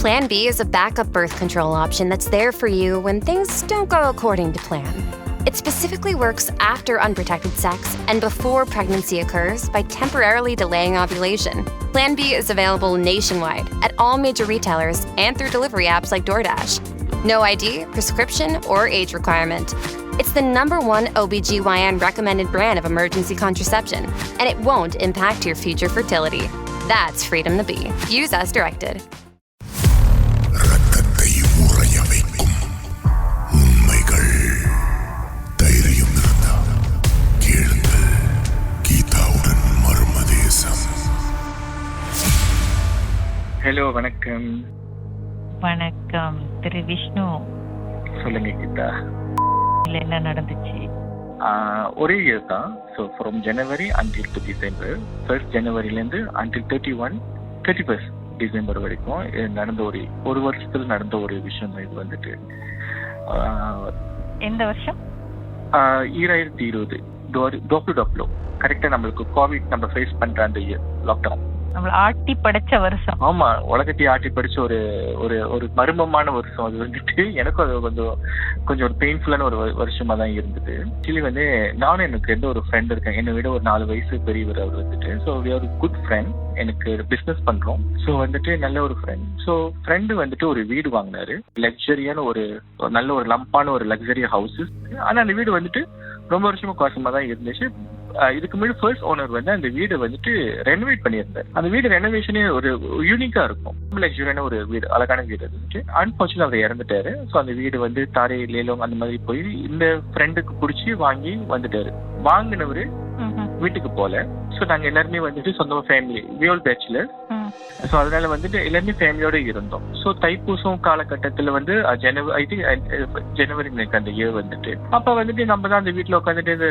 Plan B is a backup birth control option that's there for you when things don't go according to plan. It specifically works after unprotected sex and before pregnancy occurs by temporarily delaying ovulation. Plan B is available nationwide at all major retailers and through delivery apps like DoorDash. No ID, prescription, or age requirement. It's the #1 OBGYN recommended brand of emergency contraception, and it won't impact your future fertility. That's Freedom the Bee. Use as directed. ரத்தத்தை உறைய வைக்கும் உண்மைகள் தைரியம் இருந்தால் கேளுங்கள். கீதாவுடன் Marmadesam. Hello, வணக்கம். வணக்கம் திரு விஷ்ணு. சொல்லுங்க கீதா. இல்ல என்ன நடந்துச்சு? ஒரே இயர் தான். So from January until to December. 1st ஜனவரிலேருந்து அன்டில் 31st டிசம்பர் வரைக்கும் நடந்த ஒரு வருஷத்துல நடந்த ஒரு விஷயம் தான் இது வந்துட்டு. எந்த வருஷம்? 2020 டோப்ளோ கரெக்டா நம்மளுக்கு கோவிட் நம்ம ஃபேஸ் பண்ற அந்த இயர் லாக்டவுன். நம்மள ஆட்டி படைச்ச வருஷம். ஆமா, உலகத்தை ஆட்டி படிச்ச ஒரு மர்மமான வருஷம் அது வந்துட்டு. எனக்கும் அது கொஞ்சம் ஒரு பெயின்ஃபுல்லான ஒரு வருஷமா தான் இருந்தது. ஆக்சுவலி வந்து நானும் எனக்கு எந்த ஒரு ஃப்ரெண்ட் இருக்கேன், என்னை விட ஒரு 4 வயசு பெரியவர் அவர் வந்துட்டு. ஸோ ஒரு குட் ஃப்ரெண்ட், எனக்கு பிசினஸ் பண்றோம். ஸோ வந்துட்டு நல்ல ஒரு ஃப்ரெண்ட். ஸோ ஃப்ரெண்டு வந்துட்டு ஒரு வீடு வாங்கினாரு, லக்ஸரியான ஒரு நல்ல ஒரு லம்பான ஒரு லக்ஸரி ஹவுஸ். ஆனா அந்த வீடு வந்துட்டு ரொம்ப வருஷமா காசமா தான் இருந்துச்சு. இதுக்கு முன்னாடி ஃபர்ஸ்ட் ஓனர் வந்து அந்த வீடு வந்துட்டு ரெனோவேட் பண்ணியிருந்தார். அந்த வீடு ரெனோவேஷனே ஒரு யூனிக்கா இருக்கும். லக்ஸரியான ஒரு வீடு, அழகான வீடு இருந்துச்சு. அன்பார்ச்சுனேட்லி அவர் இறந்துட்டாரு. ஸோ அந்த வீடு வந்து தாரே லேலோங் அந்த மாதிரி போய் இந்த ஃப்ரெண்டுக்கு பிடிச்சி வாங்கி வந்துட்டாரு. வாங்கினவரு வீட்டுக்கு போல. ஸோ நாங்க எல்லாருமே வந்துட்டு சொந்தமா ஃபேமிலி, வியோல் பேச்சுலர். ஸோ அதனால வந்துட்டு எல்லாருமே ஃபேமிலியோட இருந்தோம். ஸோ தைப்பூசம் காலகட்டத்தில் வந்து ஜனவரி அந்த இயர் வந்துட்டு அப்ப வந்துட்டு நம்ம தான் அந்த வீட்டுல உட்காந்துட்டு இந்த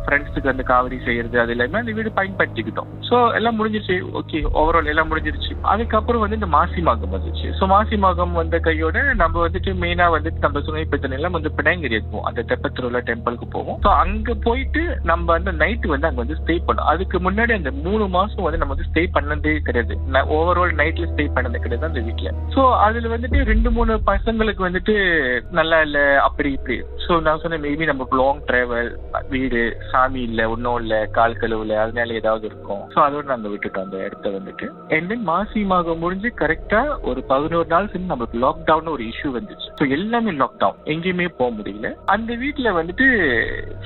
ஃப்ரெண்ட்ஸுக்கு அந்த காவடி செய்யறது அது எல்லாமே அந்த வீடு பயன்படுத்திக்கிட்டோம். ஸோ எல்லாம் முடிஞ்சிருச்சு. ஓகே, ஓவரால் எல்லாம் முடிஞ்சிருச்சு. அதுக்கப்புறம் வந்து இந்த மாசி மாகம் வந்துச்சு. ஸோ மாசி மாகம் வந்த கையோட நம்ம வந்துட்டு மெயினா வந்துட்டு நம்ம சுனைப்பத்தனை எல்லாம் வந்து பிடாங்கரி போவோம், அந்த தெப்பத்திருவிழா டெம்பிளுக்கு போவோம். ஸோ அங்க போயிட்டு நம்ம அந்த நைட்டு வந்து அங்க வந்து ஸ்டே பண்ணோம். அதுக்கு முன்னாடி அந்த 3 மாசம் வந்து நம்ம வந்து ஸ்டே பண்ணதே கிடையாது. ஓவரால் நைட்ல ஸ்டே பண்ணது கிடையாது அந்த வீட்டுல. சோ அதுல வந்துட்டு 2-3 பசங்களுக்கு வந்துட்டு நல்லா இல்ல, அப்படி இப்படி. சோ நான் சொன்னேன், மேபி நம்ம லாங் டிராவல், வீடு சாமி இல்ல, ஒன்னும் இல்ல, கால் கழுவுல, அதனால ஏதாவது இருக்கும். சோ அதோட நாங்க விட்டுட்டோம் அந்த இடத்த வந்துட்டு. அண்ட் தென் மாசி மாதம் முடிஞ்சு கரெக்டா ஒரு 11 நாள் சேர்ந்து நம்மளுக்கு லாக்டவுன் ஒரு இஷ்யூ வந்துச்சு. ஸோ எல்லாமே லாக்டவுன், எங்கேயுமே போக முடியல. அந்த வீட்டுல வந்துட்டு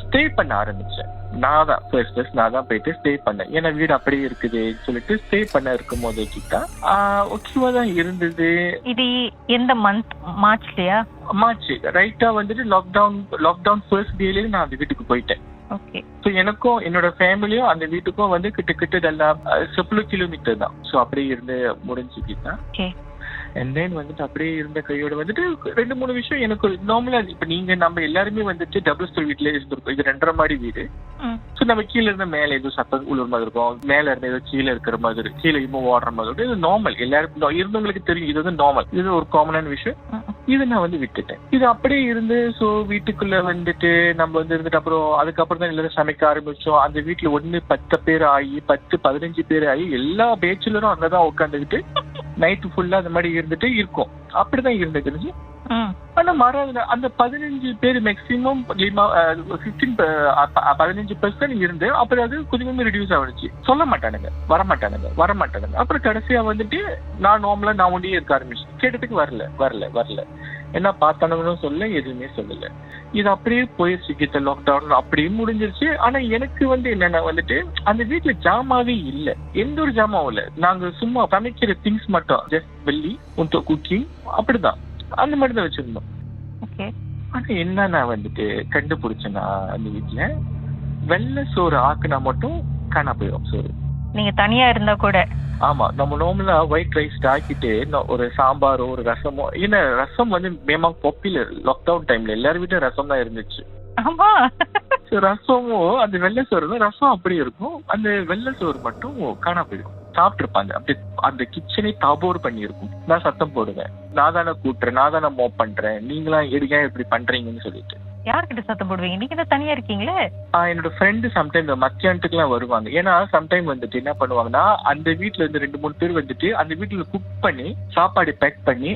ஸ்டே பண்ண ஆரம்பிச்சேன். நான் தான் போயிட்டு ஸ்டே பண்ணேன். ஏன்னா வீடு அப்படியே இருக்குது சொல்லிட்டு ஸ்டே பண்ண இருக்கும் போது கிட்டா ஓகேவா தான் இருந்தது. இது எந்த மந்த்? மார்ச்லயா? மார்ச் ரைட்டா வந்துட்டு லாக்டவுன் ஃபர்ஸ்ட் டேல நான் அந்த வீட்டுக்கு போயிட்டேன். ஓகே. ஸோ எனக்கும் என்னோட ஃபேமிலியும் அந்த வீட்டுக்கும் வந்து கிட்ட எல்லாம் 70 கிலோமீட்டர் தான். ஸோ அப்படியே இருந்து முடிஞ்சுக்கிட்டா. அண்ட் தென் வந்துட்டு அப்படியே இருந்த கையோட வந்துட்டு 2-3 விஷயம் எனக்கு நார்மலா. இப்ப நம்ம எல்லாருமே வந்துட்டு டபுள் ஸ்டோர் வீட்ல இருந்திருக்கோம். இது 2.5 மாடி வீடு. சோ நம்ம கீழே இருந்த மேல ஏதோ சத்தம் உழுற மாதிரி இருக்கும், மேல இருந்த ஏதோ கீழே இருக்கிற மாதிரி, கீழே இம்மோ ஓடுற மாதிரி. இது நார்மல், எல்லாருக்கும் இருந்தவங்களுக்கு தெரியும் இது வந்து நார்மல், இது ஒரு காமனான விஷயம். இது நான் வந்து விட்டுட்டேன். இது அப்படியே இருந்து ஸோ வீட்டுக்குள்ள வந்துட்டு நம்ம வந்து இருந்துட்டு அதுக்கப்புறம் தான் எல்லாரும் சமைக்க ஆரம்பிச்சோம். அந்த வீட்டுல 10 பேர் ஆகி 10-15 பேர் ஆகி எல்லா பேச்சுலரும் அங்கதான் உட்காந்துக்கிட்டு நைட்டு ஃபுல்லா அந்த மாதிரி இருந்துட்டு இருக்கும். அப்படிதான் இருந்துச்சு. ஆனா மறாத அந்த 15 பேர் மேக்சிமம் 15% இருந்து அப்புறம் அது கொஞ்சம் ரிடியூஸ் ஆகிடுச்சு. சொல்ல மாட்டானுங்க, வரமாட்டானுங்க. அப்புறம் கடைசியா வந்துட்டு நான் நார்மலா நான் ஒண்டியே இருக்க ஆரம்பிச்சேன். கேட்டதுக்கு வரல என்ன பார்த்தானுங்களும் சொல்ல, எதுவுமே சொல்லல. இது அப்படியே போயிடுச்சு. கிட்ட லாக்டவுன் அப்படியே முடிஞ்சிருச்சு. ஆனா எனக்கு வந்து என்னன்னா வந்துட்டு அந்த வீட்டுல ஜாமாவே இல்ல, எந்த ஒரு ஜாமாவும் இல்ல. நாங்க சும்மா சமைக்கிற திங்ஸ் மட்டும், ஜஸ்ட் வெள்ளி குக்கிங் அப்படிதான், அந்த மாதிரி தான் வச்சிருந்தோம். ஆனா என்ன நான் வந்துட்டு கண்டுபிடிச்சேன்னா அந்த வீட்டுல வெள்ளை சோறு ஆக்குனா மட்டும் காணா போயிடும் சோறு. நீங்க தனியா இருந்தா கூட? ஆமா, நம்ம நார்மலா ஒயிட் ரைஸ் ஆக்கிட்டு ஒரு சாம்பாரோ ஒரு ரசமோ. ஏன்னா ரசம் வந்து மேமா பாப்புலர் லாக்டவுன் டைம்ல எல்லாரும் வீட்டும் ரசம் தான் இருந்துச்சு. ரசமும் அந்த வெள்ளை சோறு தான், ரசம் அப்படி இருக்கும். அந்த வெள்ளை சோறு மட்டும் காணா போயிடும். சாப்பிட்டுருப்பாங்க. அப்படி அந்த கிச்சனே தாபோர் பண்ணி இருக்கும். நான் சத்தம் போடுவேன், நான் தானே கூட்டுறேன், நான் தானே மோப் பண்றேன், நீங்களா எடுக்க இப்படி பண்றீங்கன்னு சொல்லிட்டு. யார்கிட்ட சத்தம் போடுவீங்க? நீங்க தான் தனியா இருக்கீங்களே. என்னோட ஃப்ரெண்டு சம்டைம் இந்த மத்தியானத்துக்கு எல்லாம் வருவாங்க. ஏன்னா சம்டைம் வந்துட்டு என்ன பண்ணுவாங்கன்னா, அந்த வீட்டுல இருந்து 2-3 பேர் வந்துட்டு அந்த வீட்டுல குக் பண்ணி சாப்பாடு பேக் பண்ணி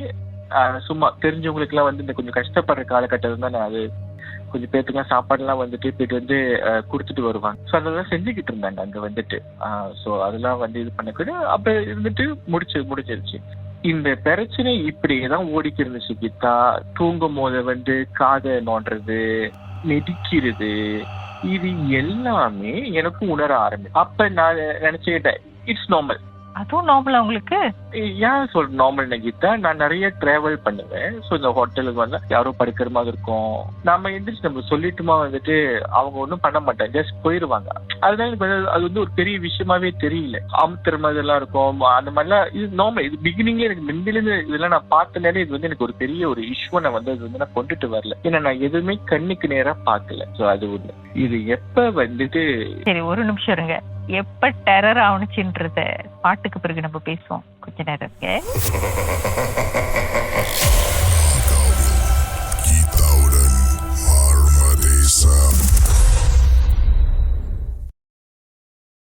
சும்மா தெரிஞ்சவங்களுக்கு எல்லாம் வந்து இந்த கொஞ்சம் கஷ்டப்படுற காலகட்டத்தில் தான் அது கொஞ்சம் பேத்துக்குலாம் சாப்பாடுலாம் வந்துட்டு போயிட்டு வந்து கொடுத்துட்டு வருவாங்க. ஸோ அதெல்லாம் செஞ்சுக்கிட்டு இருந்தாங்க அங்க வந்துட்டு. ஸோ அதெல்லாம் வந்து இது பண்ணக்கூட அப்ப இருந்துட்டு முடிச்சிருச்சு. இந்த பிரச்சனை இப்படியேதான் ஓடிக்கி இருந்துச்சு கீதா. தூங்கும் போது வந்து காதை நோண்டுறது, நெடிக்கிறது, இது எல்லாமே எனக்கு உணர ஆரம்பிச்சு. அப்ப நான் நினைச்சுக்கிட்டேன் இட்ஸ் நார்மல். அதுவும் நார்மலா உங்களுக்கு? ஏன் சொல்ற நார்மல் கீதா, நான் நிறைய டிராவல் பண்ணுவேன். ஸோ இந்த ஹோட்டலுக்கு வந்து யாரோ படுக்கிற மாதிரி இருக்கும். நம்ம எந்திரிச்சு நம்ம சொல்லிட்டுமா வந்துட்டு அவங்க ஒன்றும் பண்ண மாட்டாங்க, ஜஸ்ட் போயிடுவாங்க. அதனால எனக்கு அது வந்து ஒரு பெரிய விஷயமாவே தெரியல. அமுத்துற மாதிரி எல்லாம் இருக்கும் அந்த மாதிரிலாம். இது நார்மல். இது பிகினிங்ல எனக்கு முந்திலிருந்து இதெல்லாம் நான் பார்த்தனாலே இது வந்து எனக்கு ஒரு பெரிய ஒரு இஷ்யூ நான் வந்து அது வந்து நான் கொண்டுட்டு வரல. ஏன்னா நான் எதுவுமே கண்ணுக்கு நேரா பார்க்கல. ஸோ அது ஒண்ணு. இது எப்ப வந்துட்டு சரி ஒரு நிமிஷம் இருங்க. எப்ப டெரர் ஆவணுச்சுன்றத பாட்டுக்கு பிறகு நம்ம பேசுவோம். கொஞ்ச நேரம் இருக்கு.